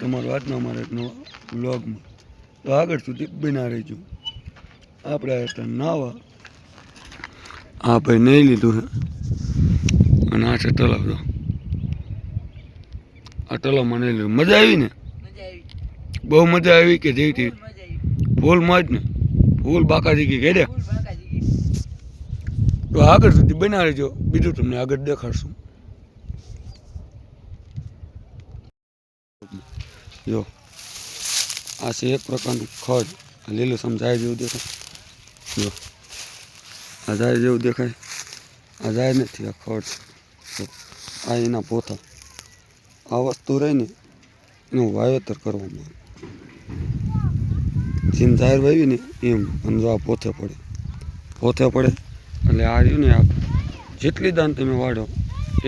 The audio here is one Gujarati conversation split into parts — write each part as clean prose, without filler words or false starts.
તમારું આજના અમારા એક નવા વ્લોગમાં. તો આગળ સુધી બના રહીજો. આપણે હતા નાવા. આ ભાઈ નહીં લીધું છે અને આ છે તલાવ. આ તલાવમાં નહીં લીધું. મજા આવી ને? બહુ મજા આવી કે જેવી ફૂલમાં જ ને ફૂલ બાકાજી કે ઘેડ્યા. તો આગળ સુધી બના રહેજો, બીજું તમને આગળ દેખાડશું. જો આ છે એક પ્રકારનું ખડ, લીલું સમજાય જેવું દેખાય. જો આ જાય જેવું દેખાય, આ જાય નથી, આ ખડ. જો આ એના પોથા. આ વસ્તુ રહી ને એનું વાવેતર કરવામાં આવે. જેમ ઝાર વાવી ને એમ અને જો આ પોથે પડે એટલે આ રહ્યું ને આ જેટલી દાન તમે વાળો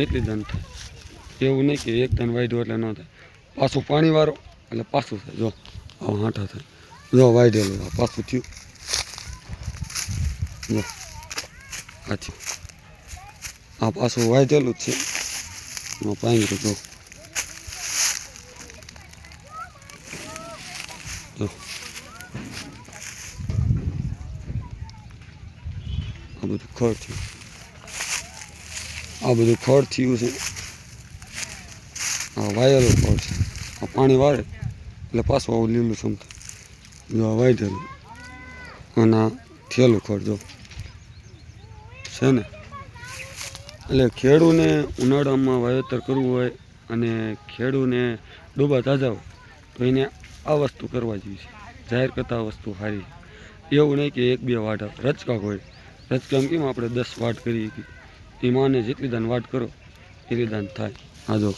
એટલી દાન થાય. એવું નહીં કે એક દાન વાઢ્યો એટલે ન થાય. પાછું પાણી વાળો એટલે પાછું થાય. જો આવા હાંઠા થાય. જો વાઢેલું આ પાછું થયું. જો આ થયું. આ પાછું વાઢેલું જ છે. એમાં પાણી તો જો આ બધું ખડ થયું. આ બધું ખડ થયું છે. આ વાયેલું ખડ છે. આ પાણી વાળે એટલે પાછું આવું લીલું સમથે. જો આ વાઢેલું અને આ થયેલું ખડ જો છે ને. એટલે ખેડૂને ઉનાળામાં વાવેતર કરવું હોય અને ખેડૂને ડૂબા તાજા હોય તો એને આ વસ્તુ કરવા જેવી છે. જાહેર કરતાં આ વસ્તુ સારી. એવું નહીં કે એક બે વાટ રચકા હોય. રચકામાં કેમ આપણે 10 વાટ કરીએ, એમાં જેટલી દાન વાટ કરો એટલી દાન થાય. આ જો